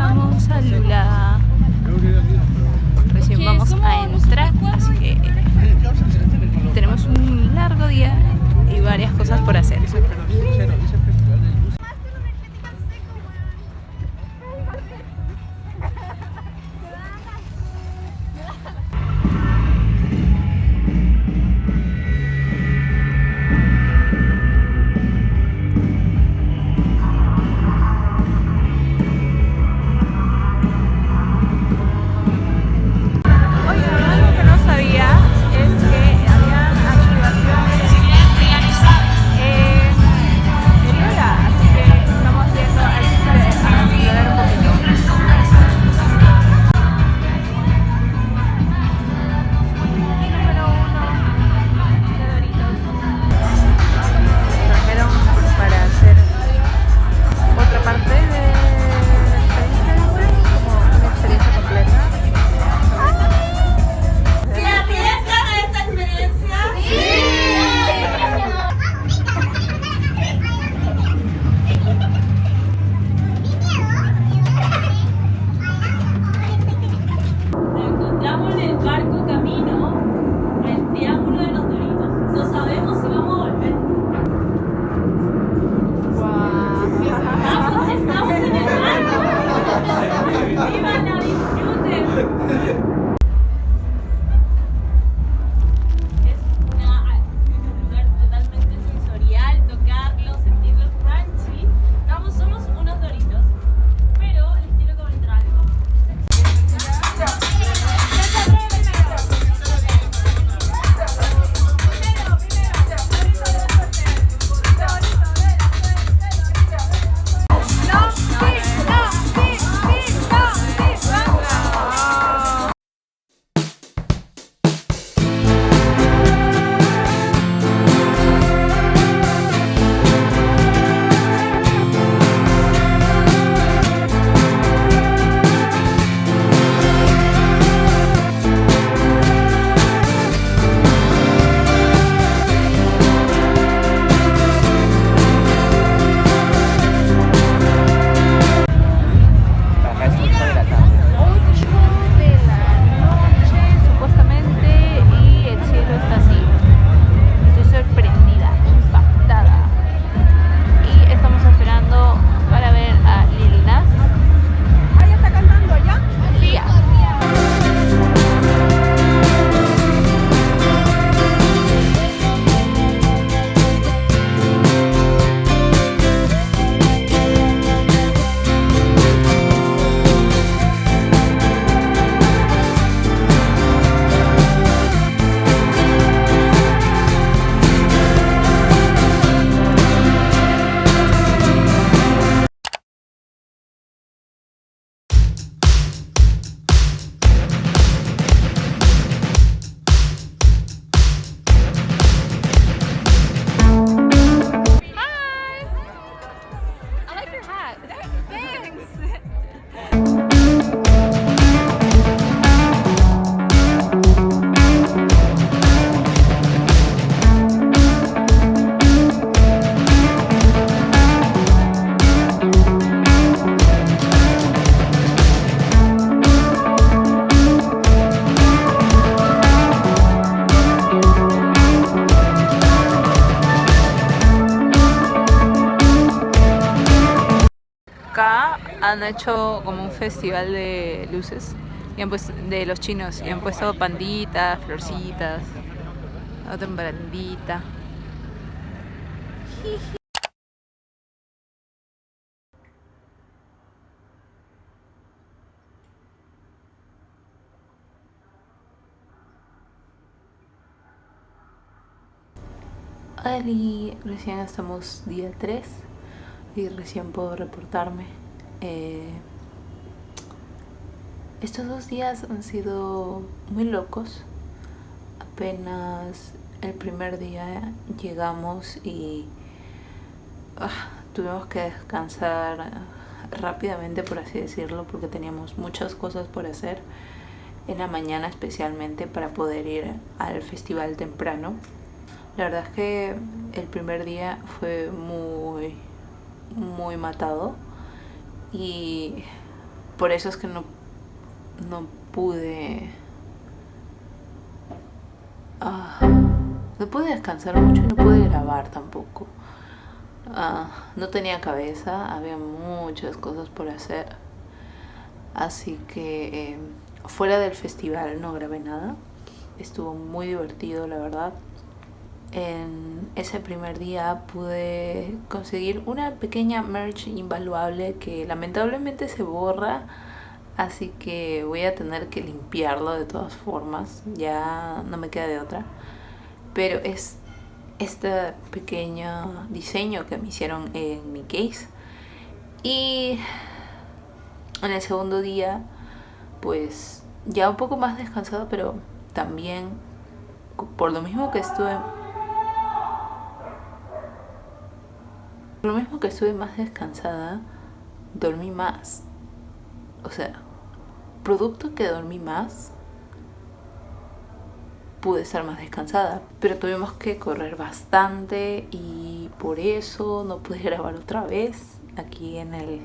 llegamos a Lula. Recién vamos a entrar, así que tenemos un largo día y varias cosas por hacer. Acá han hecho como un festival de luces y han puesto, de los chinos, y han puesto panditas, florcitas, otra bandita. Hola, recién estamos día 3 y recién puedo reportarme. Estos 2 días han sido muy locos. Apenas el primer día llegamos y tuvimos que descansar rápidamente, por así decirlo, porque teníamos muchas cosas por hacer en la mañana, especialmente para poder ir al festival temprano. La verdad es que el primer día fue muy matado y por eso es que no pude no pude descansar mucho y no pude grabar tampoco. No tenía cabeza, había muchas cosas por hacer, así que fuera del festival no grabé nada. Estuvo muy divertido, la verdad. En ese primer día pude conseguir una pequeña merch invaluable que lamentablemente se borra, así que voy a tener que limpiarlo de todas formas, ya no me queda de otra. Pero es este pequeño diseño que me hicieron en mi case. Y en el segundo día, pues ya un poco más descansado, pero también por lo mismo que estuve más descansada, dormí más. O sea, producto que dormí más, pude estar más descansada, pero tuvimos que correr bastante y por eso no pude grabar otra vez aquí en el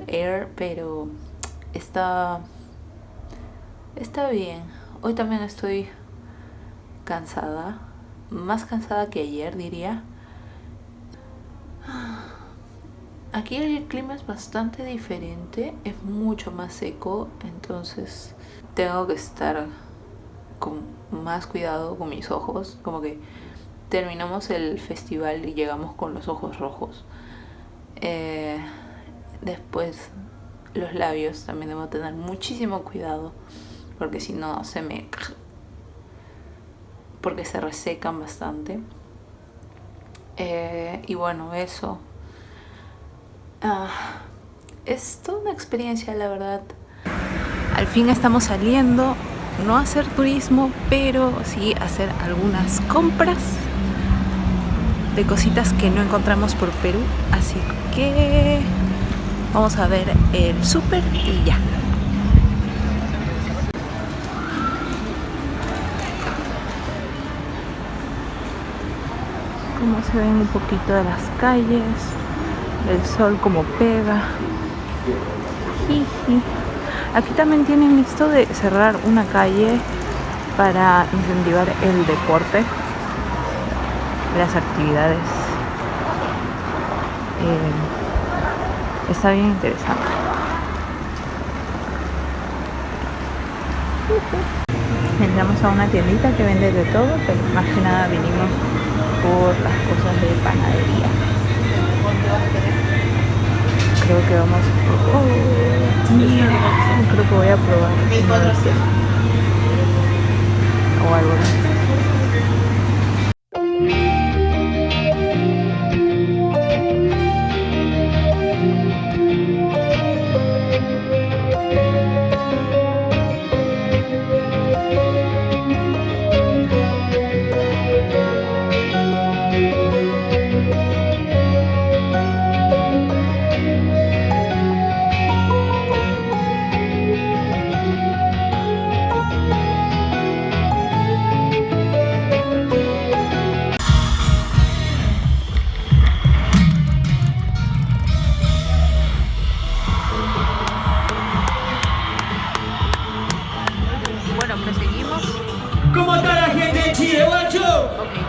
Air, pero está bien. Hoy también estoy cansada, más cansada que ayer, diría. Aquí el clima es bastante diferente, es mucho más seco, entonces tengo que estar con más cuidado con mis ojos. Como que terminamos el festival y llegamos con los ojos rojos. Después los labios también debo tener muchísimo cuidado, porque si no porque se resecan bastante. Y bueno, eso es toda una experiencia, la verdad. Al fin estamos saliendo, no a hacer turismo, pero sí a hacer algunas compras de cositas que no encontramos por Perú. Así que vamos a ver el súper y ya. Como se ven un poquito de las calles, el sol como pega. Jiji. Aquí también tienen esto de cerrar una calle para incentivar el deporte, las actividades. Está bien interesante. Entramos a una tiendita que vende de todo, pero más que nada vinimos por las cosas de panadería. Creo que vamos creo que voy a probar o algo así. Bueno, proseguimos. ¿Cómo está la gente de Chile, guacho? Okay.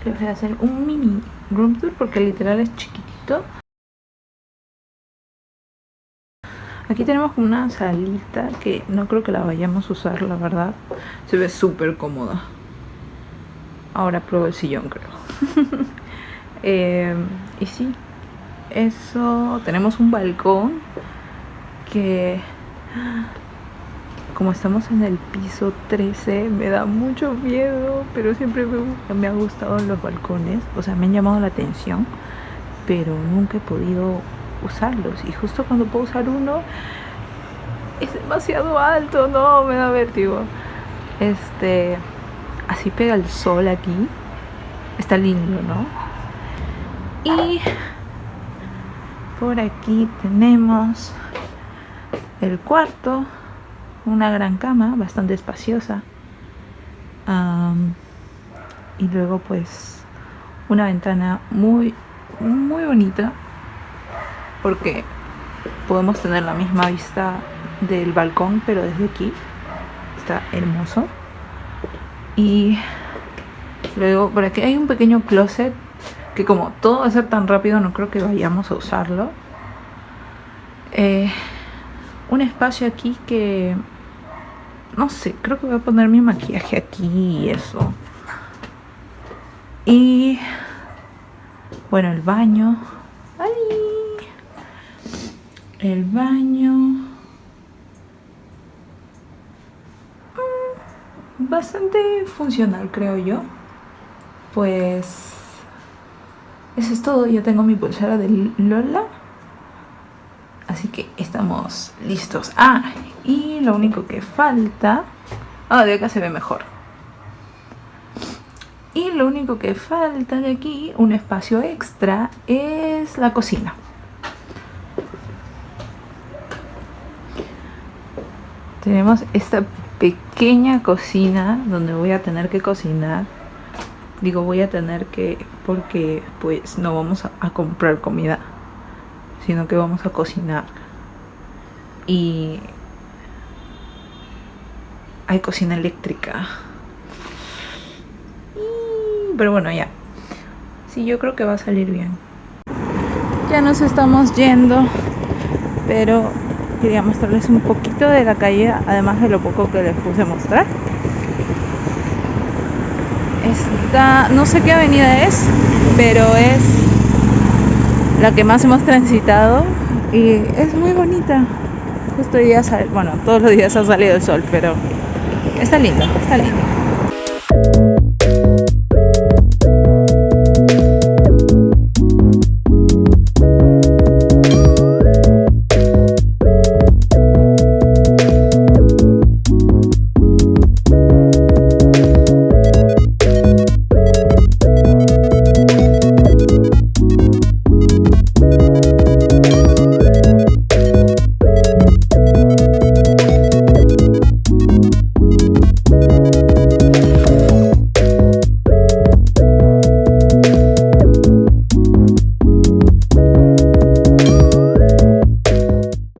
les voy a hacer un mini room tour porque literal es chiquitito. Aquí tenemos una salita que no creo que la vayamos a usar, la verdad. Se ve súper cómoda. Ahora pruebo el sillón, creo. Y sí, eso. Tenemos un balcón que, como estamos en el piso 13, me da mucho miedo, pero siempre me ha gustado los balcones. O sea, me han llamado la atención, pero nunca he podido usarlos. Y justo cuando puedo usar uno, es demasiado alto, no, me da vértigo. Así pega el sol aquí. Está lindo, ¿no? Y por aquí tenemos el cuarto, una gran cama, bastante espaciosa. Y luego pues una ventana muy, muy bonita, porque podemos tener la misma vista del balcón, pero desde aquí. Está hermoso. Y luego por aquí hay un pequeño closet que, como todo va a ser tan rápido, no creo que vayamos a usarlo. Un espacio aquí que, no sé, creo que voy a poner mi maquillaje aquí y eso. Y bueno, el baño. ¡Ay! El baño. Bastante funcional, creo yo. Pues eso es todo. Ya tengo mi pulsera de Lola, así que estamos listos. Y lo único que falta... de acá se ve mejor. Y lo único que falta de aquí, un espacio extra, es la cocina. Tenemos esta pequeña cocina donde voy a tener que cocinar. Digo voy a tener que, porque pues no vamos a comprar comida, sino que vamos a cocinar. Y hay cocina eléctrica. Pero bueno, ya. Sí, yo creo que va a salir bien. Ya nos estamos yendo, pero quería mostrarles un poquito de la calle, además de lo poco que les puse a mostrar. No sé qué avenida es, pero es la que más hemos transitado y es muy bonita. Justo hoy día todos los días ha salido el sol, pero está lindo, está lindo.